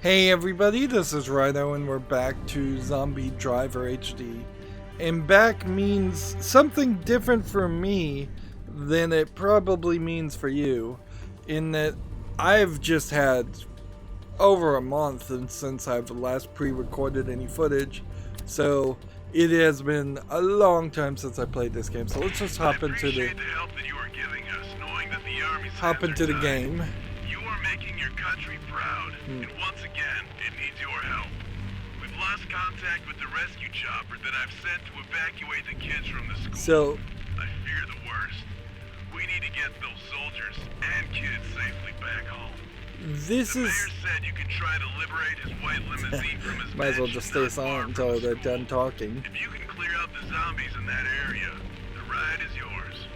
Hey everybody, this is Rydo and we're back to Zombie Driver HD. And back means something different for me than it probably means for you, in that I've just had over a month since I've last pre-recorded any footage, so it has been a long time since I played this game. So let's just hop into the game. You are making your country proud, and once again, it needs your help. We've lost contact with the rescue chopper that I've sent to evacuate the kids from the school. So I fear the worst. We need to get those soldiers and kids safely back home. This the is... mayor said you can try to liberate his white limousine from his Might as well just stay silent until they're done talking. If you can clear out the zombies in that area, the ride is yours.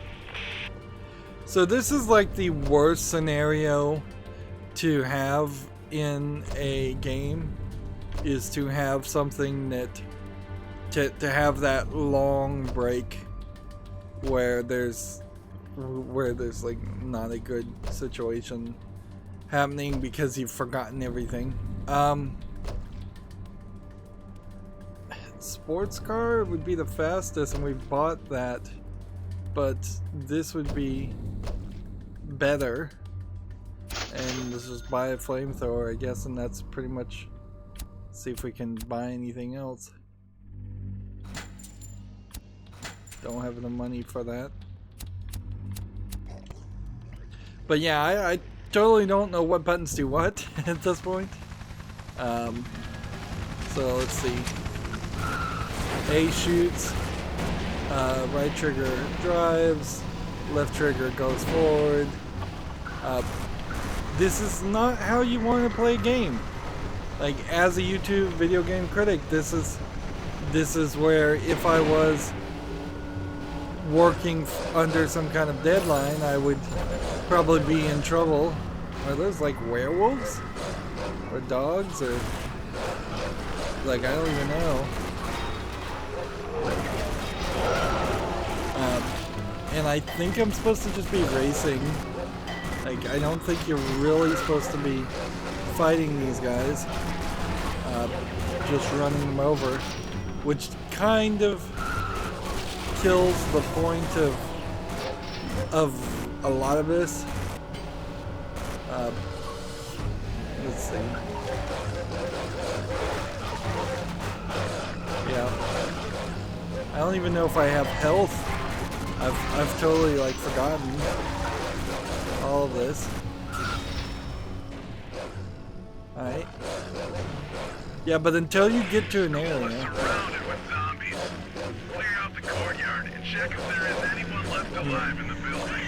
So this is like the worst scenario to have in a game, is to have something that to have that long break where there's like not a good situation happening because you've forgotten everything. Sports car would be the fastest and we bought that, but this would be better. And let's just buy a flamethrower, I guess, and that's pretty much... See if we can buy anything else. Don't have the money for that. But yeah, I totally don't know what buttons do what at this point. So let's see. A shoots, right trigger drives, left trigger goes forward. This is not how you want to play a game. Like, as a YouTube video game critic, this is where if I was working under some kind of deadline, I would probably be in trouble. Are those like werewolves? Or dogs? Or like, I don't even know. And I think I'm supposed to just be racing. Like, I don't think you're really supposed to be fighting these guys. Just running them over, which kind of kills the point of a lot of this. Let's see. Yeah. I don't even know if I have health. I've totally like forgotten all of this. Alright. Yeah, but until you get to an area. Surrounded with zombies. Clear out the courtyard and check if there is anyone left alive in the building.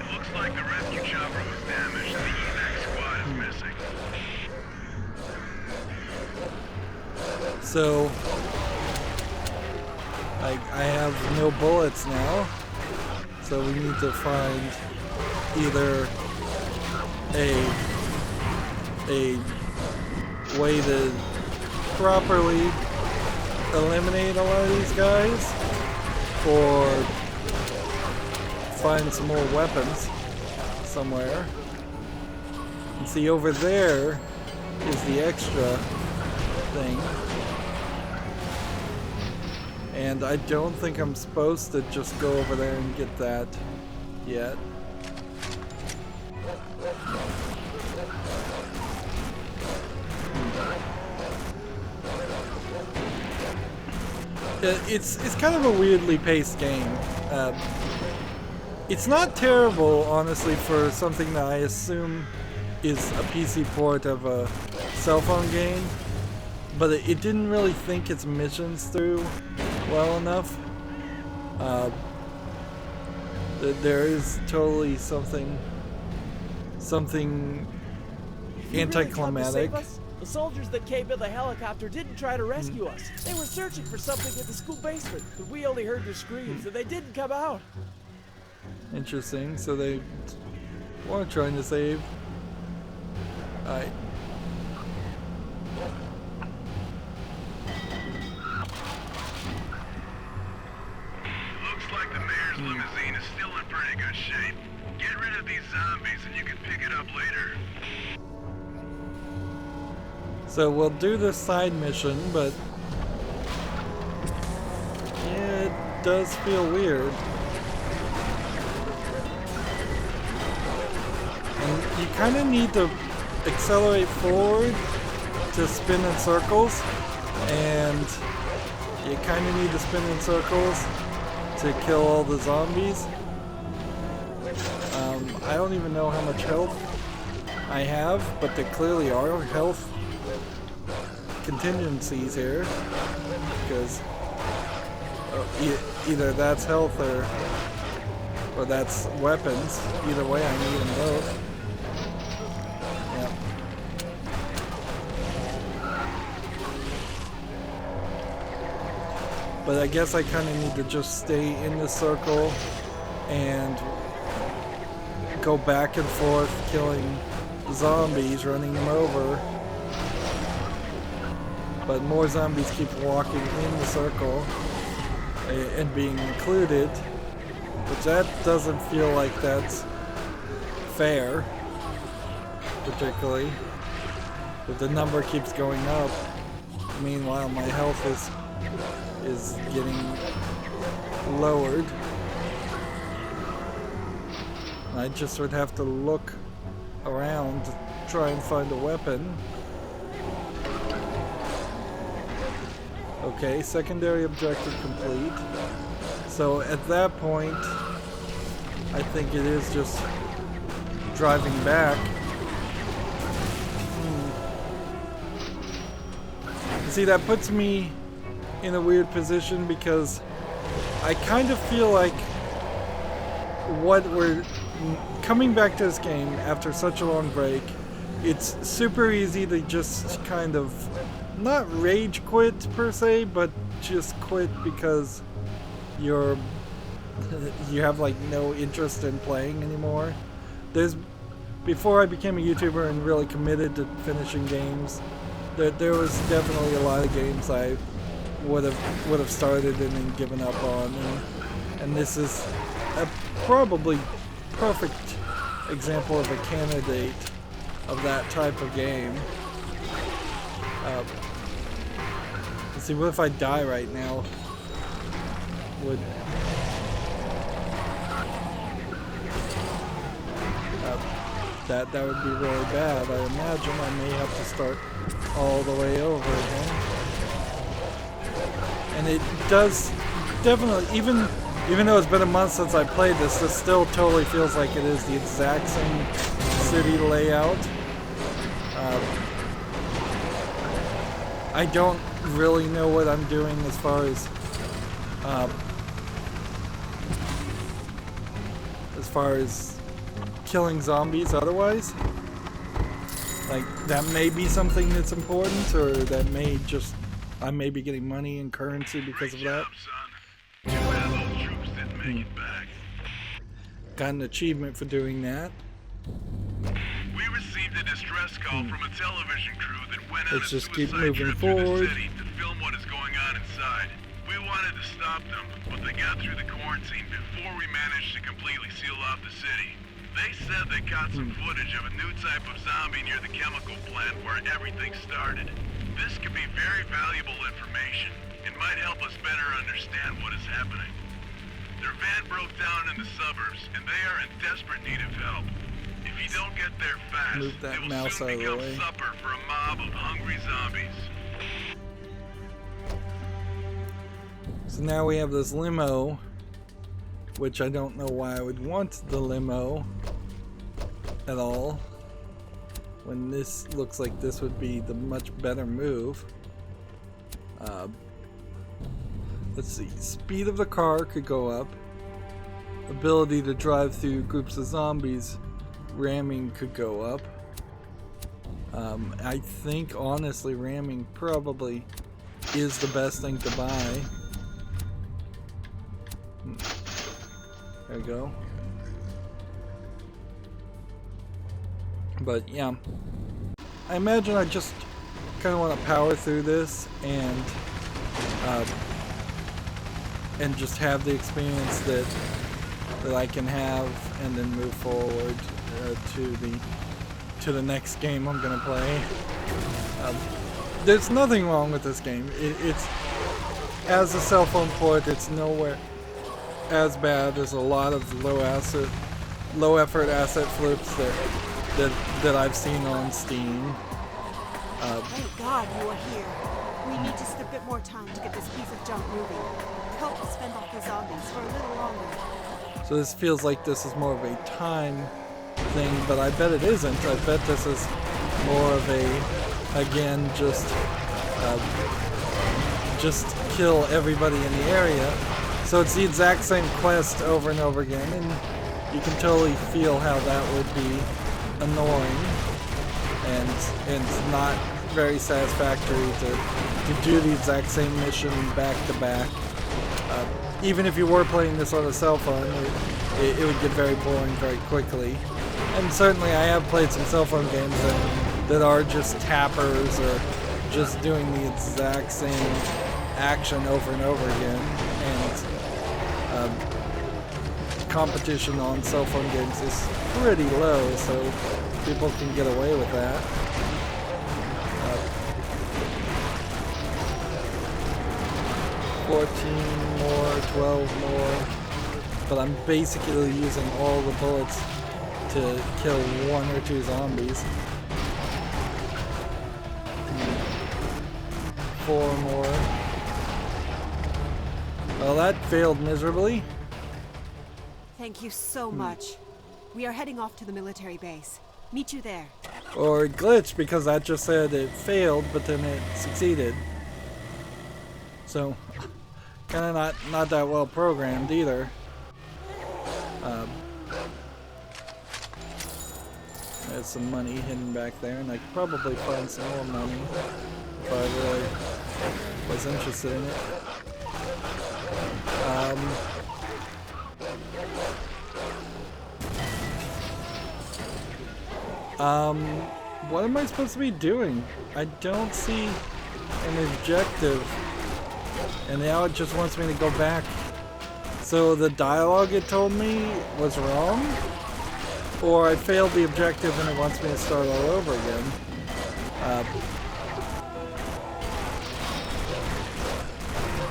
It looks like the rescue chopper was damaged and the evac squad is missing. So, I have no bullets now. So we need to find either a way to properly eliminate a lot of these guys, or find some more weapons somewhere. And see, over there is the extra thing, and I don't think I'm supposed to just go over there and get that yet. It's kind of a weirdly paced game. It's not terrible, honestly, for something that I assume is a PC port of a cell phone game, but it didn't really think its missions through well enough. There is totally something anticlimactic. The soldiers that came in the helicopter didn't try to rescue us. They were searching for something in the school basement, but we only heard their screams and they didn't come out. Interesting. So they weren't trying to save. Alright. Looks like the mayor's limousine is still in pretty good shape. Get rid of these zombies and you can pick it up later. So we'll do this side mission, but yeah, it does feel weird. And you kind of need to accelerate forward to spin in circles, and you kind of need to spin in circles to kill all the zombies. I don't even know how much health I have, but there clearly are health contingencies here, because either that's health or that's weapons. Either way, I need them both. Yep. But I guess I kind of need to just stay in the circle and go back and forth killing zombies, running them over. But more zombies keep walking in the circle and being included, but that doesn't feel like that's fair, particularly. But the number keeps going up. Meanwhile, my health is getting lowered. I just would have to look around to try and find a weapon. Okay, secondary objective complete. So at that point, I think it is just driving back. See, that puts me in a weird position because I kind of feel like what we're coming back to this game after such a long break, it's super easy to just kind of not rage quit per se, but just quit because you have like no interest in playing anymore. Before I became a YouTuber and really committed to finishing games, there was definitely a lot of games I would have started and then given up on, and this is a probably perfect example of a candidate of that type of game. Let's see, what if I die right now? That would be really bad. I imagine I may have to start all the way over again. And it does definitely, even though it's been a month since I played this still totally feels like it is the exact same city layout. I don't really know what I'm doing as far as killing zombies otherwise. Like, that may be something that's important, or that may just, I may be getting money and currency because of that. Too bad those troops didn't make it back. Got an achievement for doing that. We received a distress call from a television crew that went on Let's a just keep suicide moving trip through the forward. city to film what is going on inside. We wanted to stop them, but they got through the quarantine before we managed to completely seal off the city. They said they caught some footage of a new type of zombie near the chemical plant where everything started. This could be very valuable information and might help us better understand what is happening. Their van broke down in the suburbs, and they are in desperate need of help. If you don't get there fast, Move that they will mouse soon out of the become way. supper for a mob of hungry zombies. So now we have this limo, which I don't know why I would want the limo at all, when this looks like this would be the much better move. Let's see, speed of the car could go up, ability to drive through groups of zombies, ramming could go up. I think honestly ramming probably is the best thing to buy. There we go. But yeah, I imagine I just kind of want to power through this and just have the experience that I can have, and then move forward to the next game I'm gonna play. There's nothing wrong with this game. It's as a cell phone port, it's nowhere as bad as a lot of low effort asset flips that I've seen on Steam. Thank God you are here. We need just a bit more time to get this piece of junk moving. Help us fend off the zombies for a little longer. So this feels like this is more of a time thing, but I bet it isn't. I bet this is more of a, again, just kill everybody in the area. So it's the exact same quest over and over again, and you can totally feel how that would be annoying and not very satisfactory to do the exact same mission back to back. Even if you were playing this on a cell phone, it would get very boring very quickly. And certainly I have played some cell phone games that are just tappers or just doing the exact same action over and over again. And competition on cell phone games is pretty low, so people can get away with that. 14 more, 12 more, but I'm basically using all the bullets to kill 1 or 2 zombies. 4 more. Well, that failed miserably. Thank you so much. We are heading off to the military base. Meet you there. Or it glitched because that just said it failed, but then it succeeded. So, kind of not that well programmed either. There's some money hidden back there, and I could probably find some more money if I really was interested in it. What am I supposed to be doing? I don't see an objective, and now it just wants me to go back. So the dialogue it told me was wrong, or I failed the objective and it wants me to start all over again.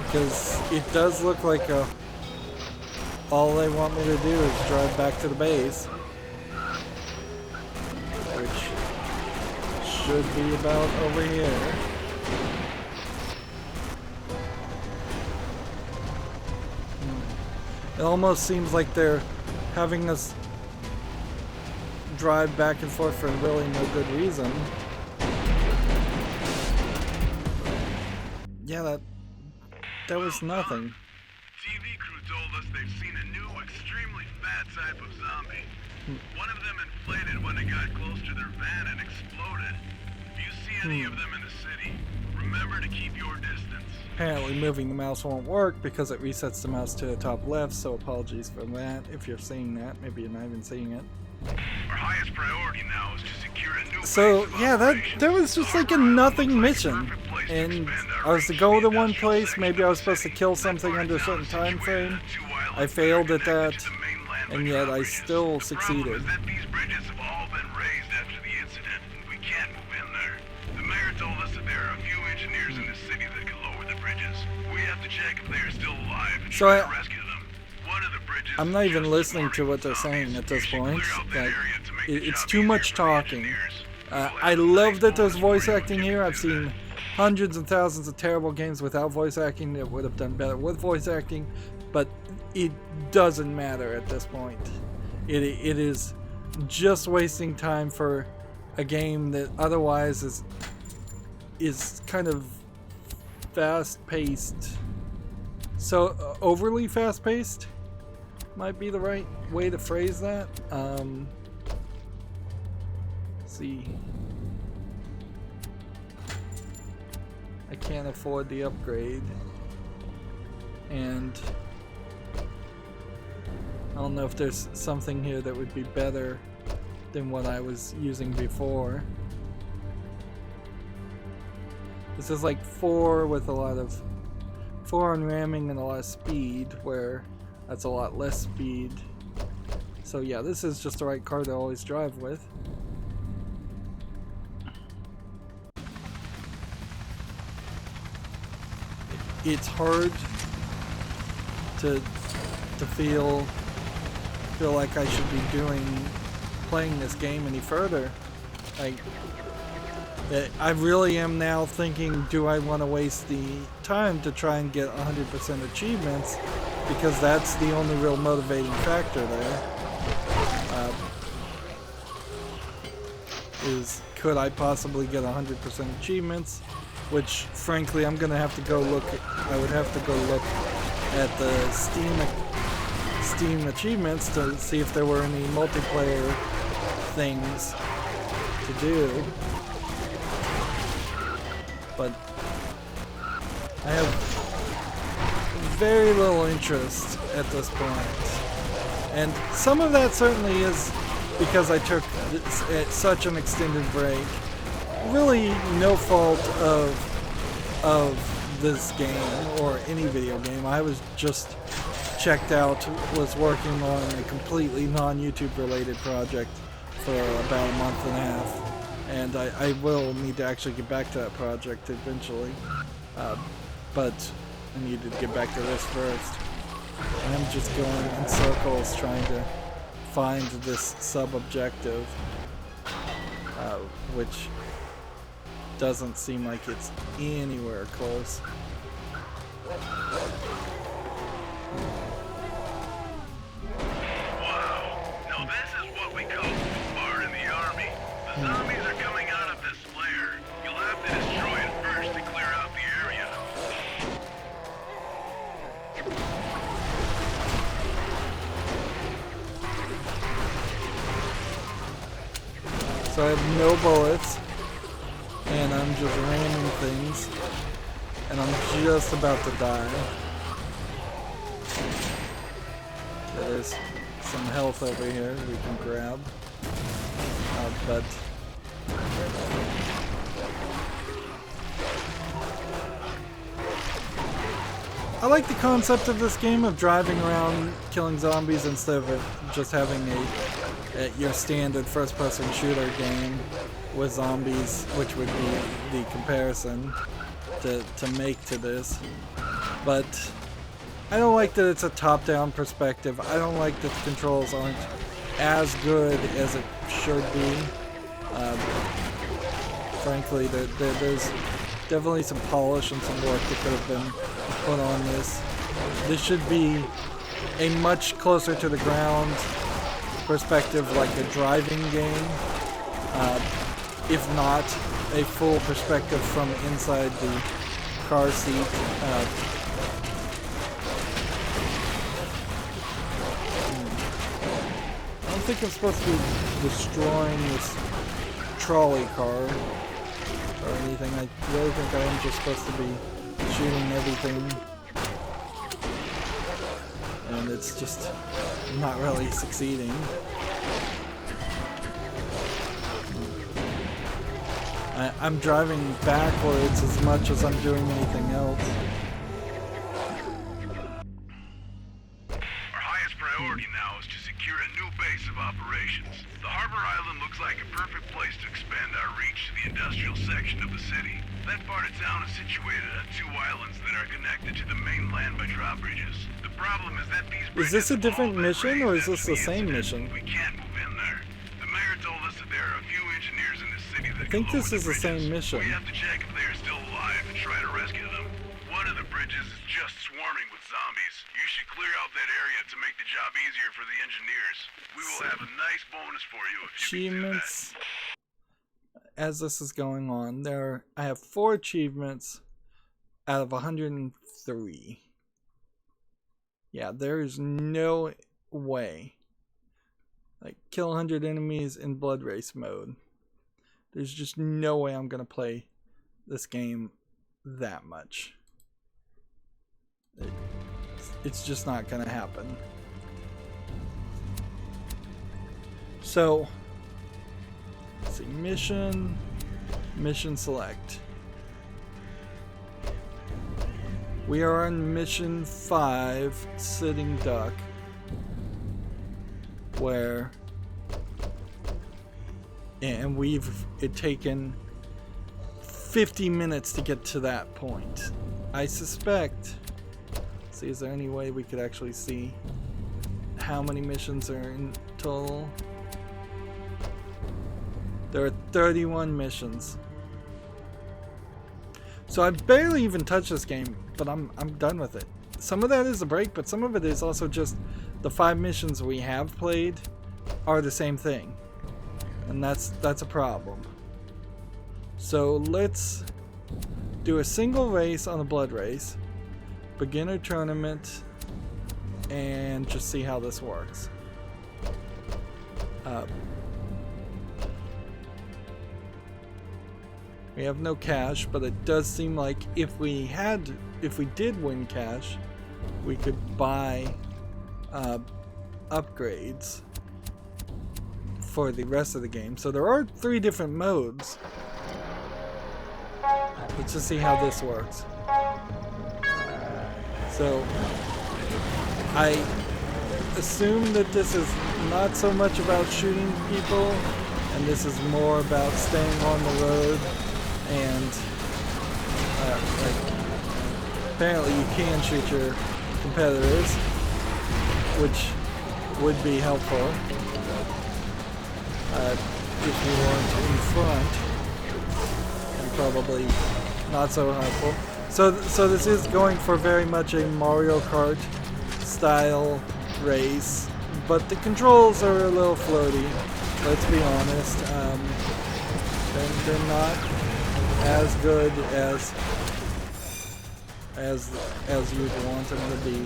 Because it does look like all they want me to do is drive back to the base, which should be about over here. It almost seems like they're having us drive back and forth for really no good reason. Yeah, that was nothing. TV crew told us they've seen a new, extremely fat type of zombie. One of them inflated when it got close to their van and exploded. If you see any of them in the city, remember to keep your distance. Apparently moving the mouse won't work because it resets the mouse to the top left, so apologies for that if you're seeing that. Maybe you're not even seeing it. Our highest priority now is to secure a new So base of yeah, operations. that was just like a Our nothing looks like mission. the perfect place to And expand our I was to reach go in to the one industrial place, section maybe of I was the supposed to city. kill That something part under a of certain town time is frame. situated on 2 islands I failed that are at that, connected to the mainland by and yet I drawbridges. still The problem succeeded. is that these bridges have all been raised after the incident, and we can't move in there. The mayor told us that there are a few engineers in the city that can lower the bridges. We have to check if they are still alive and So try to rescue them. One of the bridges I'm not even just listening to what they're zombies. saying at this You should point. clear out that Like, area to make the it's job too easier much for the talking. engineers. I love that there's voice acting here. I've seen hundreds and thousands of terrible games without voice acting that would have done better with voice acting, but it doesn't matter at this point. It is just wasting time for a game that otherwise is kind of fast-paced. So overly fast-paced might be the right way to phrase that. Let's see. I can't afford the upgrade, and I don't know if there's something here that would be better than what I was using before. This is like 4 with a lot of 4 on ramming and a lot of speed, where that's a lot less speed. So yeah, this is just the right car to always drive with. it's hard to feel like I should be playing this game any further. Like, I really am now thinking, do I want to waste the time to try and get 100% achievements? Because that's the only real motivating factor there. Is could I possibly get 100% achievements? Which, frankly, I'm gonna have to go look. I would have to go look at the Steam achievements to see if there were any multiplayer things to do. But I have very little interest at this point. And some of that certainly is because I took such an extended break. Really no fault of this game or any video game. I was just checked out, was working on a completely non-YouTube related project for about a month and a half. And I will need to actually get back to that project eventually. But I need to get back to this first. I'm just going in circles trying to find this sub-objective, which doesn't seem like it's anywhere close. Wow. Now this is what we call smart in the army. The zombies are coming out of this flare. You'll have to destroy it first to clear out the area. So I have no bullets, and I'm just ramming things, and I'm just about to die. There's some health over here we can grab, but I like the concept of this game of driving around killing zombies instead of just having your standard first-person shooter game with zombies, which would be the comparison to make to this. But I don't like that it's a top-down perspective. I don't like that the controls aren't as good as it should be. Frankly, there's definitely some polish and some work that could have been put on this. This should be a much closer to the ground perspective, like a driving game, if not a full perspective from inside the car seat. I don't think I'm supposed to be destroying this trolley car or anything. I really think I am just supposed to be shooting everything, and it's just not really succeeding. I'm driving backwards as much as I'm doing anything else. Our highest priority now is to secure a new base of operations. The harbor island looks like a perfect place to expand our reach to the industrial section of the city. That part of town is situated on two islands that are connected to the mainland by drawbridges. The problem is that these Is this a different mission, or is this the same mission? We can't move in there. The mayor told us that there are a few engineers in the city that I think this is the same mission. We have to check if they are still alive and try to rescue them. One of the bridges is just swarming with zombies. You should clear out that area to make the job easier for the engineers. We will have a nice bonus for you if you can do that. Achievements. As this is going on, I have 4 achievements out of 103. Yeah, there is no way. Like, kill 100 enemies in blood race mode. There's just no way I'm gonna play this game that much. It's just not gonna happen. So, let's see, mission select. We are on mission 5, Sitting Duck, where, and we've taken 50 minutes to get to that point. I suspect. See, is there any way we could actually see how many missions are in total? There are 31 missions. So I barely even touched this game, but I'm done with it. Some of that is a break, but some of it is also just the 5 missions we have played are the same thing. And that's a problem. So let's do a single race on a blood race, beginner tournament, and just see how this works. We have no cash, but it does seem like if we did win cash, we could buy upgrades for the rest of the game. So there are 3 different modes. Let's just see how this works. So I assume that this is not so much about shooting people, and this is more about staying on the road. And like, apparently you can shoot your competitors, which would be helpful if you weren't in front, and probably not so helpful. So this is going for very much a Mario Kart style race, but the controls are a little floaty. Let's be honest. They're not as good as you'd want them to be.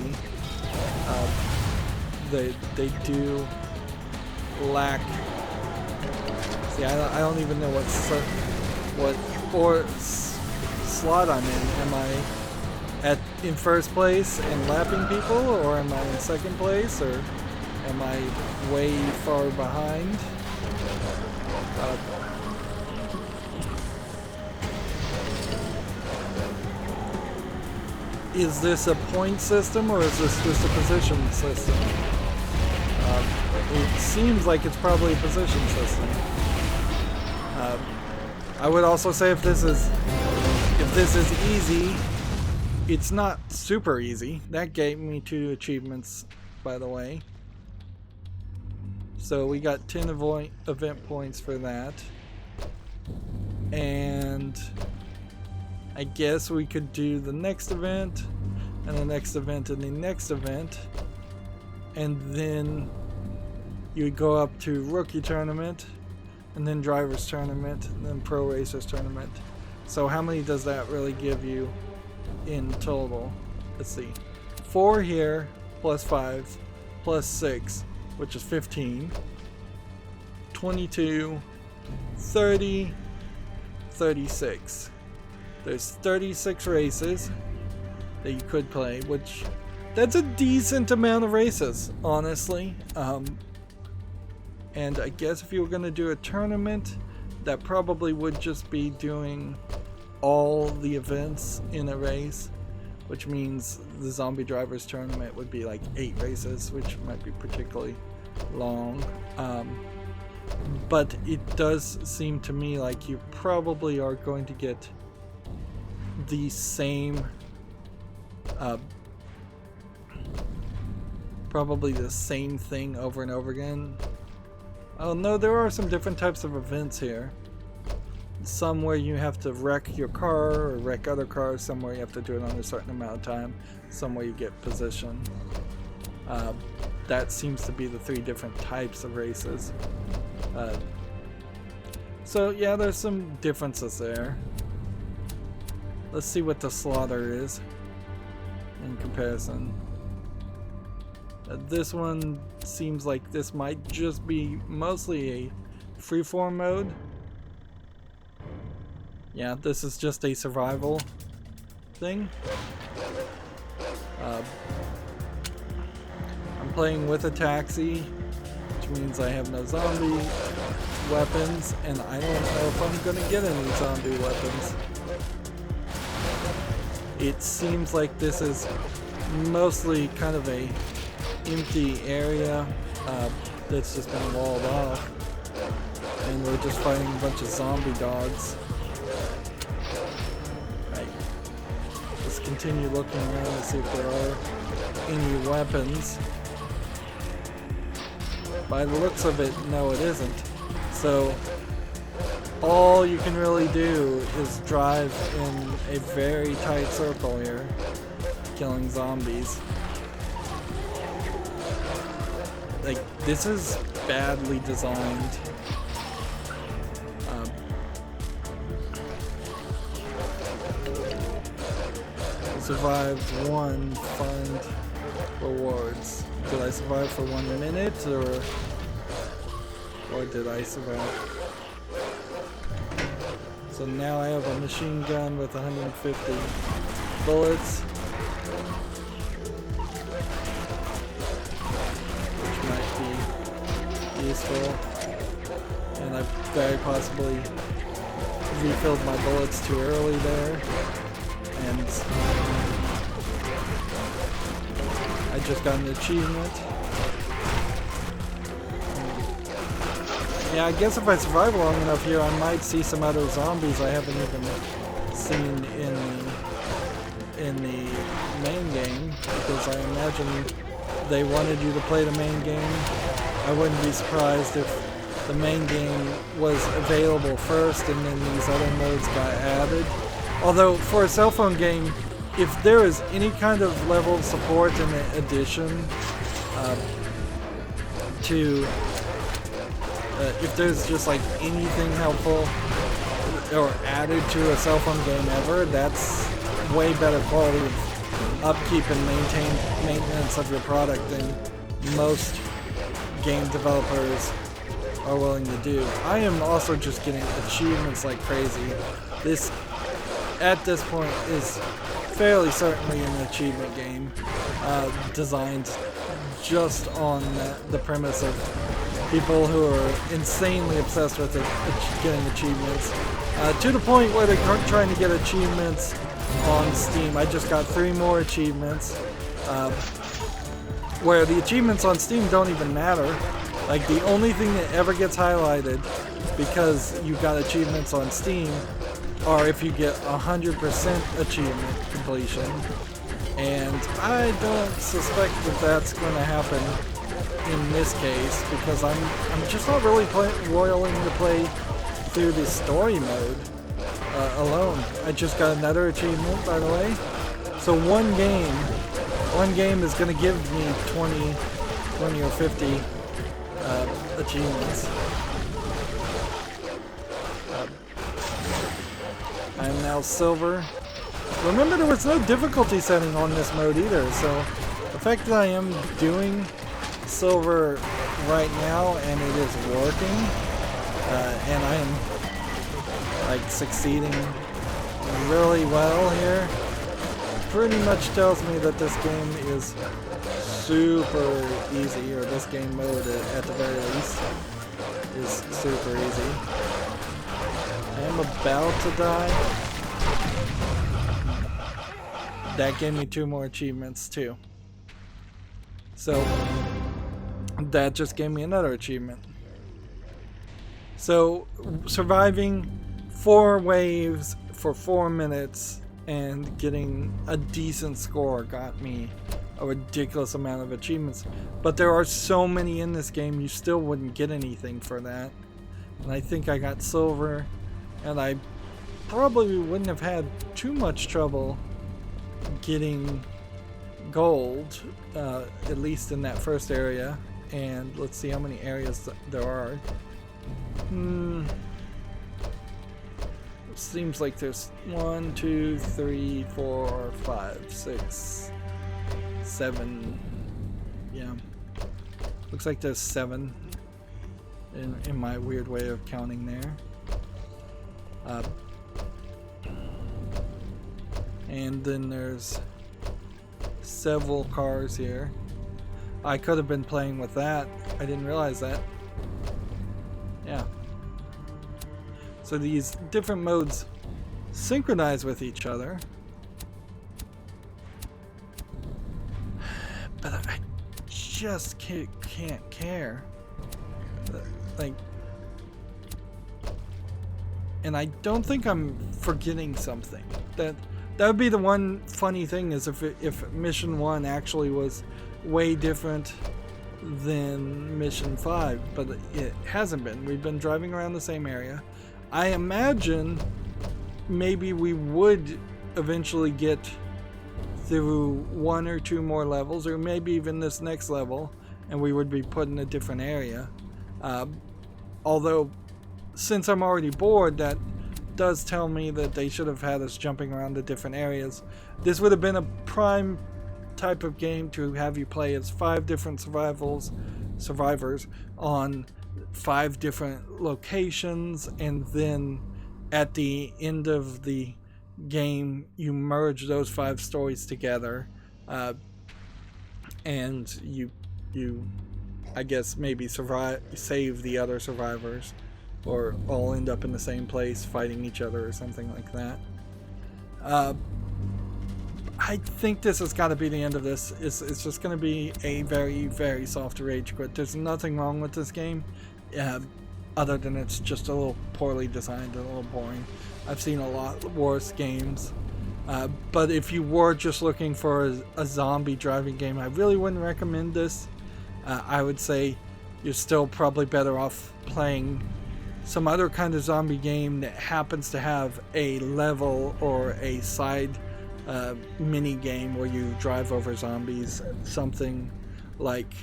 They do lack. See, I don't even know what slot I'm in. Am I in first place and lapping people, or am I in second place, or am I way far behind? Is this a point system, or is this just a position system? It seems like it's probably a position system. I would also say if this is easy, it's not super easy. That gave me 2 achievements, by the way. So we got 10 event points for that. And I guess we could do the next event, and the next event, and the next event. And then you would go up to rookie tournament, and then drivers tournament, and then pro racers tournament. So how many does that really give you in total? Let's see. 4 here, plus 5, plus 6, which is 15. 22, 30, 36. There's 36 races that you could play, which that's a decent amount of races, honestly. And I guess if you were going to do a tournament, that probably would just be doing all the events in a race, which means the zombie drivers tournament would be like 8 races, which might be particularly long. But it does seem to me like you probably are going to get the same probably the same thing over and over again. Oh no, there are some different types of events here. Some where you have to wreck your car or wreck other cars, some where you have to do it on a certain amount of time, some where you get position. That seems to be the 3 different types of races. So yeah, there's some differences there. Let's see what the slaughter is in comparison. This one seems like this might just be mostly a freeform mode. Yeah, this is just a survival thing. I'm playing with a taxi, which means I have no zombie weapons, and I don't know if I'm gonna get any zombie weapons. It seems like this is mostly kind of a empty area that's just been walled off, and we're just fighting a bunch of zombie dogs. Right. This continue looking around to see if there are any weapons. By the looks of it, no it isn't. So all you can really do is drive in a very tight circle here, killing zombies. Like, this is badly designed. Survived 1, find rewards. Did I survive for 1 minute, or did I survive? So now I have a machine gun with 150 bullets, which might be useful. And I very possibly refilled my bullets too early there. And I just got an achievement. Yeah, I guess if I survive long enough here, I might see some other zombies I haven't even seen in the main game, because I imagine they wanted you to play the main game. I wouldn't be surprised if the main game was available first and then these other modes got added. Although, for a cell phone game, if there is any kind of level of support in the addition if there's just like anything helpful or added to a cell phone game ever, that's way better quality of upkeep and maintenance of your product than most game developers are willing to do. I am also just getting achievements like crazy. This, at this point, is fairly certainly an achievement game, designed just on the premise of people who are insanely obsessed with it getting achievements, to the point where they're trying to get achievements on Steam. I just got 3 more achievements, where the achievements on Steam don't even matter. Like, the only thing that ever gets highlighted because you got achievements on Steam are if you get 100% achievement completion, and I don't suspect that that's going to happen in this case, because I'm just not really willing to play through the story mode alone. I just got another achievement, by the way. So one game is going to give me 20 or 50 achievements. I am now silver. Remember, there was no difficulty setting on this mode either, so the fact that I am doing silver right now and it is working, and I am like succeeding really well here, pretty much tells me that this game is super easy, or this game mode at the very least is super easy. I am about to die. That gave me 2 more achievements too. So that just gave me another achievement. So surviving 4 waves for 4 minutes and getting a decent score got me a ridiculous amount of achievements. But there are so many in this game, you still wouldn't get anything for that. And I think I got silver, and I probably wouldn't have had too much trouble getting gold, at least in that first area. And let's see how many areas there are. Seems like there's 1, 2, 3, 4, 5, 6, 7. Yeah, looks like there's 7 in my weird way of counting there. And then there's several cars here. I could have been playing with that. I didn't realize that. Yeah. So these different modes synchronize with each other. But I just can't care. Like, and I don't think I'm forgetting something. That That would be the one funny thing, is if mission 1 actually was way different than mission 5, but it hasn't been. We've been driving around the same area. I imagine maybe we would eventually get through 1 or 2 more levels, or maybe even this next level, and we would be put in a different area. Although, since I'm already bored, that does tell me that they should have had us jumping around to different areas. This would have been a prime type of game to have you play as 5 different survivors on 5 different locations, and then at the end of the game you merge those 5 stories together, and you I guess maybe save the other survivors, or all end up in the same place fighting each other or something like that. I think this has got to be the end of this. It's just going to be a very, very soft rage quit. There's nothing wrong with this game, other than it's just a little poorly designed and a little boring. I've seen a lot worse games. But if you were just looking for a zombie driving game, I really wouldn't recommend this. I would say you're still probably better off playing some other kind of zombie game that happens to have a level or a side mini game where you drive over zombies. Something like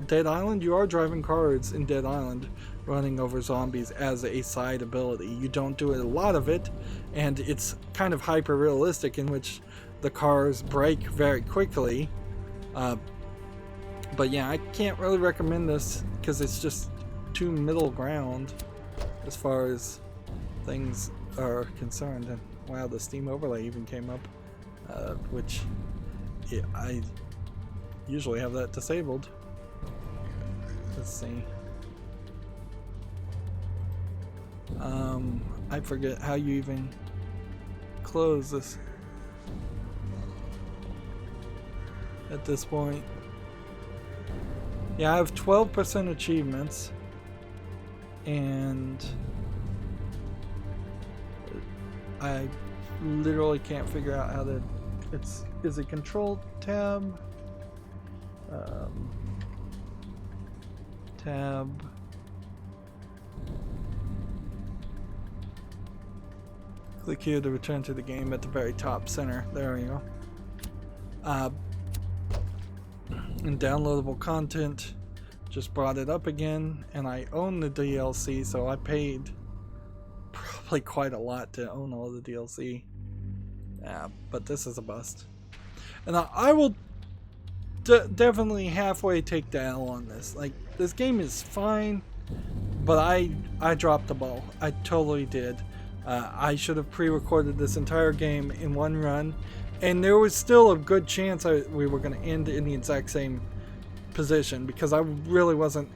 Dead Island. You are driving cars in Dead Island, running over zombies as a side ability. You don't do a lot of it, and it's kind of hyper realistic, in which the cars break very quickly. But yeah, I can't really recommend this because it's just too middle ground as far as things are concerned. And wow, the Steam overlay even came up, which I usually have that disabled. Let's see. I forget how you even close this at this point. Yeah, I have 12% achievements, and I literally can't figure out how to. Is it Control Tab? Tab. Click here to return to the game at the very top center. There we go. And downloadable content, just brought it up again, and I own the DLC, so I paid probably quite a lot to own all the DLC. Yeah, but this is a bust. And I will definitely halfway take the L on this. Like, this game is fine, but I dropped the ball. I totally did. I should have pre-recorded this entire game in one run, and there was still a good chance we were going to end in the exact same position, because I really wasn't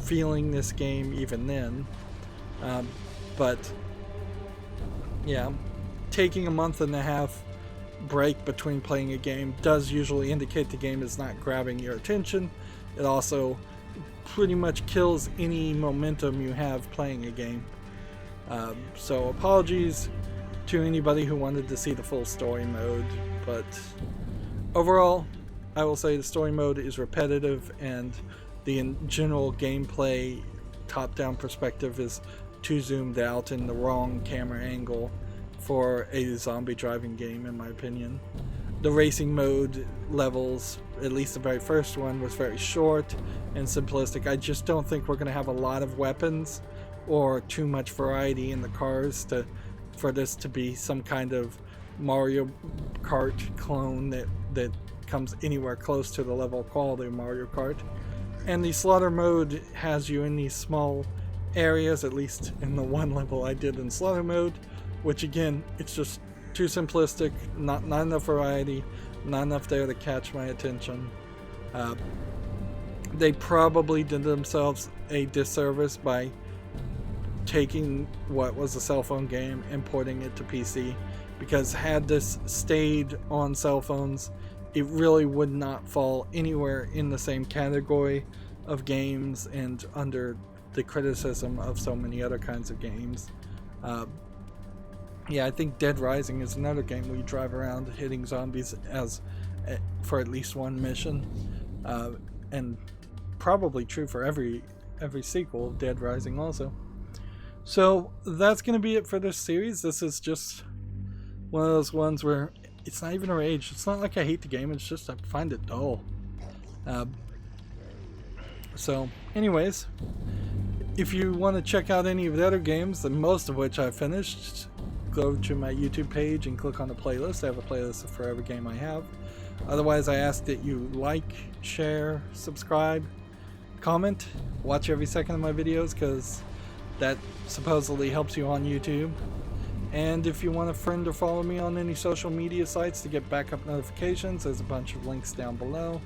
feeling this game even then. But yeah, taking a month and a half break between playing a game does usually indicate the game is not grabbing your attention. It also pretty much kills any momentum you have playing a game. So apologies to anybody who wanted to see the full story mode, but overall I will say the story mode is repetitive, and the general gameplay top-down perspective is too zoomed out in the wrong camera angle for a zombie driving game, in my opinion. The racing mode levels, at least the very first one, was very short and simplistic. I just don't think we're going to have a lot of weapons or too much variety in the cars for this to be some kind of Mario Kart clone that comes anywhere close to the level of quality of Mario Kart. And the slaughter mode has you in these small areas, at least in the one level I did in slaughter mode, which again, it's just too simplistic, not enough variety, not enough there to catch my attention. They probably did themselves a disservice by taking what was a cell phone game and porting it to PC, because had this stayed on cell phones, it really would not fall anywhere in the same category of games and under the criticism of so many other kinds of games. Yeah, I think Dead Rising is another game where you drive around hitting zombies for at least one mission, and probably true for every sequel of Dead Rising also. So that's going to be it for this series. This is just one of those ones where it's not even a rage. It's not like I hate the game, it's just I find it dull. So anyways, if you want to check out any of the other games, most of which I've finished, go to my YouTube page and click on the playlist. I have a playlist for every game I have. Otherwise, I ask that you like, share, subscribe, comment, watch every second of my videos, because that supposedly helps you on YouTube. And if you want to friend or follow me on any social media sites to get backup notifications, there's a bunch of links down below.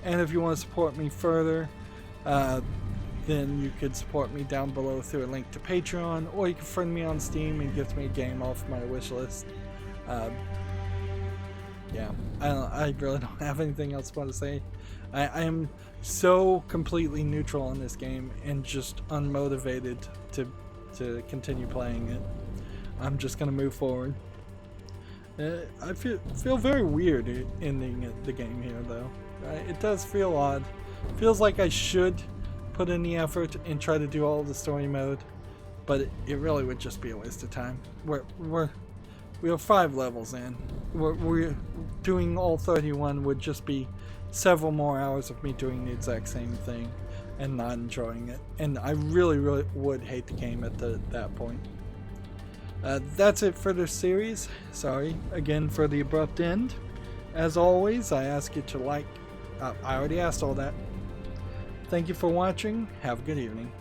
And if you want to support me further, then you could support me down below through a link to Patreon, or you can friend me on Steam and gift me a game off my wish list. Yeah, I really don't have anything else more to say. I am so completely neutral on this game and just unmotivated to continue playing it. I'm just gonna move forward. I feel very weird ending the game here, though. It does feel odd. Feels like I should put in the effort and try to do all the story mode, but it really would just be a waste of time. We are 5 levels in. We're doing all 31 would just be several more hours of me doing the exact same thing and not enjoying it. And I really would hate the game at that point. That's it for this series. Sorry again for the abrupt end. As always, I ask you to like. I already asked all that. Thank you for watching. Have a good evening.